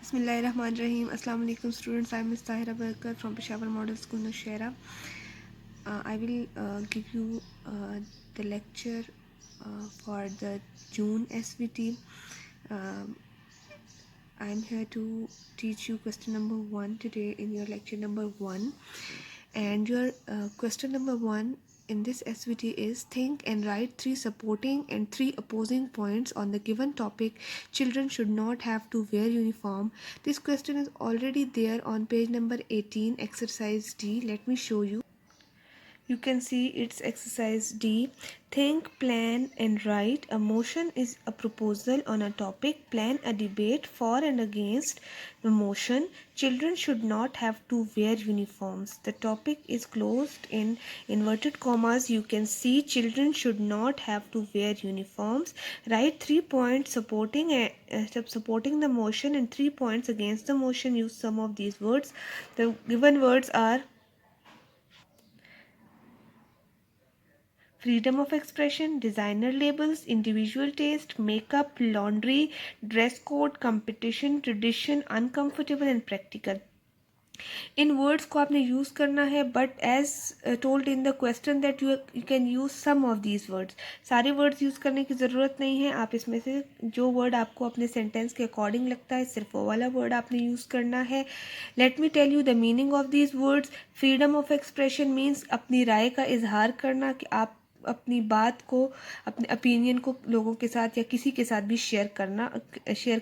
Bismillahirrahmanirrahim. Assalamu alaikum students. I am Ms. Tahira Barkar from Peshawar Model School, Nushaira. I will give you the lecture for the June SVT. I am here to teach you question number 1 today in your lecture number 1. And your question number 1 in this SVT is think and write 3 supporting and 3 opposing points on the given topic. Children should not have to wear uniform. This question is already there on page number 18, exercise D. Let me show you. You can see it's exercise D. Think, plan and write. A motion is a proposal on a topic. Plan a debate for and against the motion. Children should not have to wear uniforms. The topic is closed in inverted commas. You can see children should not have to wear uniforms. Write 3 points supporting the motion and 3 points against the motion. Use some of these words. The given words are freedom of expression, designer labels, individual taste, makeup, laundry, dress code, competition, tradition, uncomfortable and practical. इन words को आपने use करना है but as told in the question that you can use some of these words. सारे words use करने की ज़रूरत नहीं है. आप इसमें से जो वर्ड आपको अपने सेंटेंस के अकॉर्डिंग लगता है सिर्फ वो वाला वर्ड आपने यूज़ करना है. Let me tell you the meaning of these words. Freedom of expression means अपनी राय का इजहार करना, कि आप अपनी बात को, अपने ओपिनियन को लोगों के साथ या किसी के साथ भी शेयर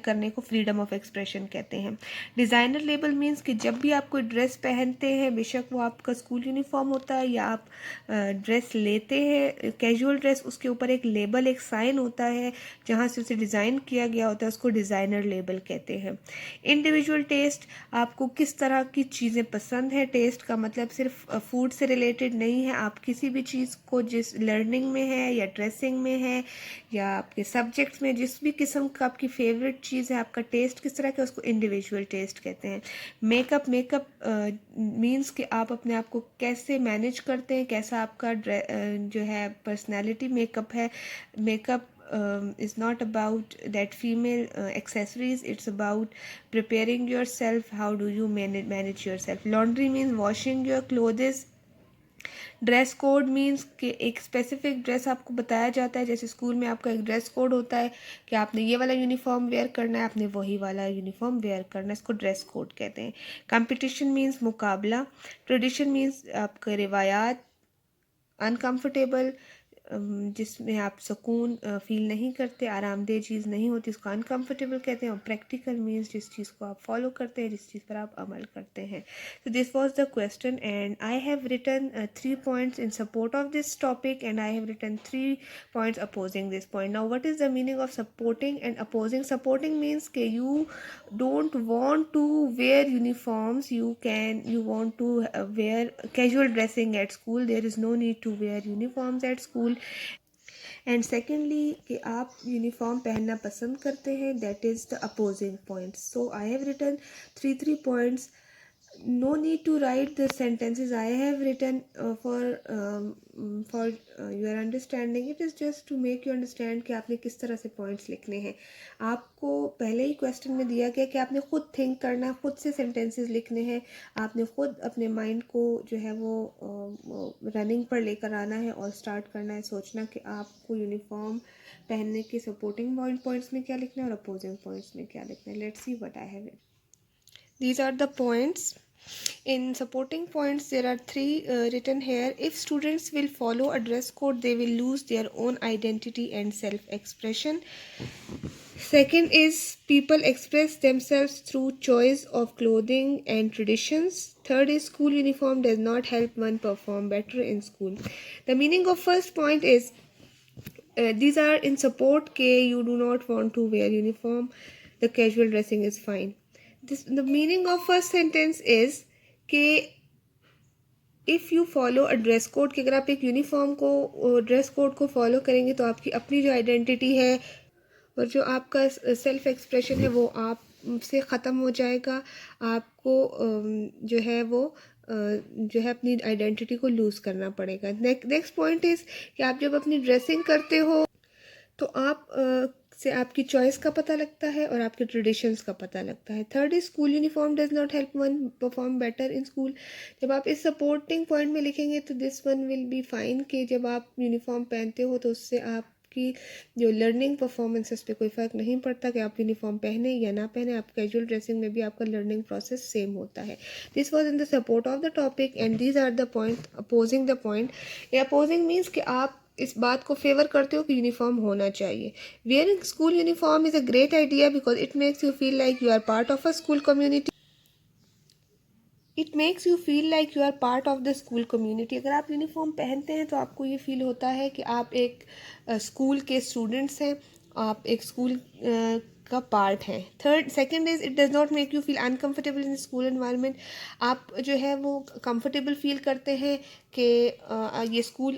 करने को फ्रीडम ऑफ एक्सप्रेशन कहते हैं. डिज़ाइनर लेबल मीन्स कि जब भी आप कोई ड्रेस पहनते हैं, बेशक वो आपका स्कूल यूनिफॉर्म होता है या आप ड्रेस लेते हैं कैजुअल ड्रेस, उसके ऊपर एक लेबल, एक साइन होता है जहाँ से उसे डिज़ाइन किया गया होता है, उसको डिज़ाइनर लेबल कहते हैं. इंडिविजुअल टेस्ट, आपको किस तरह की चीज़ें पसंद है. टेस्ट का मतलब सिर्फ फूड से रिलेटेड नहीं है. आप किसी भी चीज़ को जिस लर्निंग में है या ड्रेसिंग में है या आपके सब्जेक्ट्स में, जिस भी किस्म का आपकी फेवरेट चीज़ है, आपका टेस्ट किस तरह का, उसको इंडिविजुअल टेस्ट कहते हैं. मेकअप मीन्स कि आप अपने आप को कैसे मैनेज करते हैं, कैसा आपका जो है पर्सनैलिटी मेकअप है. Makeup is not about that female accessories, it's about preparing yourself, how do you manage yourself. Laundry means washing your clothes. Dress code means कि एक स्पेसिफिक ड्रेस आपको बताया जाता है, जैसे स्कूल में आपका एक ड्रेस कोड होता है कि आपने ये वाला यूनिफॉर्म वेयर करना है, आपने वही वाला यूनिफॉर्म वेयर करना है, इसको ड्रेस कोड कहते हैं. कंपटीशन मीन्स मुकाबला. ट्रेडिशन मीन्स आपके रिवायात. अनकम्फर्टेबल जिसमें आप सुकून फील नहीं करते, आरामदेह चीज़ नहीं होती, इसको अनकम्फर्टेबल कहते हैं. और प्रैक्टिकल मीन्स जिस चीज़ को आप फॉलो करते हैं, जिस चीज़ पर आप अमल करते हैं. तो this was the question and I have written 3 points in support of this topic and I have written 3 points opposing this point. Now what is the meaning of supporting and opposing. Supporting means के you don't want to wear uniforms, you want to wear casual dressing at school, there is no need to wear uniforms at school. And secondly कि आप uniform पहनना पसंद करते हैं, that is the opposing point. So I have written 3 points. No need to write the sentences I have written for your understanding. It is just to make you understand कि आपने किस तरह से पॉइंट्स लिखने हैं. आपको पहले ही क्वेश्चन में दिया गया कि आपने खुद थिंक करना है, खुद से सेंटेंसेस लिखने हैं, आपने खुद अपने माइंड को जो है वो रनिंग पर लेकर आना है और स्टार्ट करना है सोचना कि आपको यूनिफॉर्म पहनने के सपोर्टिंग पॉइंट्स में क्या लिखना है और अपोजिंग पॉइंट्स में क्या लिखना है. Let's see what I have. These are the points. In supporting points, there are 3 written here. If students will follow a dress code, they will lose their own identity and self-expression. Second is people express themselves through choice of clothing and traditions. Third is school uniform does not help one perform better in school. The meaning of first point is these are in support ke you do not want to wear uniform, the casual dressing is fine. The meaning of first sentence is कि if you follow a dress code, कि अगर आप एक uniform को, dress code को follow करेंगे तो आपकी अपनी जो आइडेंटिटी है और जो आपका सेल्फ एक्सप्रेशन है वो आप से ख़त्म हो जाएगा. आपको जो है वो जो है अपनी आइडेंटिटी को लूज़ करना पड़ेगा. नेक्स्ट पॉइंट इज़ कि आप जब अपनी ड्रेसिंग करते हो तो आप से आपकी चॉइस का पता लगता है और आपके ट्रेडिशंस का पता लगता है। Third is school uniform does not help one perform better in school. जब आप इस सपोर्टिंग पॉइंट में लिखेंगे तो this one will be fine कि जब आप यूनिफॉर्म पहनते हो तो उससे आपकी जो लर्निंग परफॉर्मेंसेस पे कोई फ़र्क नहीं पड़ता कि आप यूनिफॉर्म पहने या ना पहने, आप कैजुअल ड्रेसिंग में भी आपका लर्निंग प्रोसेस सेम होता है। This was in the support of the topic and these are the point opposing the point. Opposing means कि आप इस बात को फेवर करते हो कि यूनिफॉर्म होना चाहिए। Wearing school uniform is a great idea because it makes you feel like you are part of a school community. It makes you feel like you are part of the school community. अगर आप uniform पहनते हैं तो आपको ये feel होता है कि आप एक स्कूल के स्टूडेंट्स हैं, आप एक स्कूल का पार्ट हैं। Third second is it does not make you feel uncomfortable in school environment. आप जो है वो कंफर्टेबल फील करते हैं कि ये स्कूल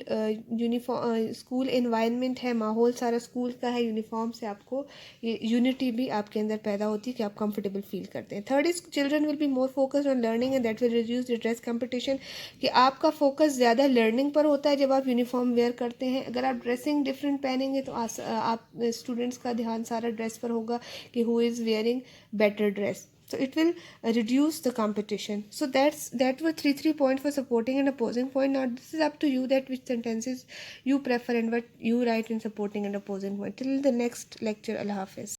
यूनिफॉर्म स्कूल एनवायरनमेंट है, माहौल सारा स्कूल का है। यूनिफॉर्म से आपको ये यूनिटी भी आपके अंदर पैदा होती है कि आप कंफर्टेबल फील करते हैं। Third is children will be more focused on learning and that will reduce the dress competition. कि आपका फोकस ज़्यादा लर्निंग पर होता है जब आप यूनिफॉर्म वेयर करते हैं। अगर आप ड्रेसिंग डिफरेंट पहनेंगे तो आप स्टूडेंट्स का ध्यान सारा ड्रेस पर होगा कि who is wearing better dress, so it will reduce the competition. So that were three points for supporting and opposing point. Now this is up to you that which sentences you prefer and what you write in supporting and opposing point. Till the next lecture, Allah Hafiz.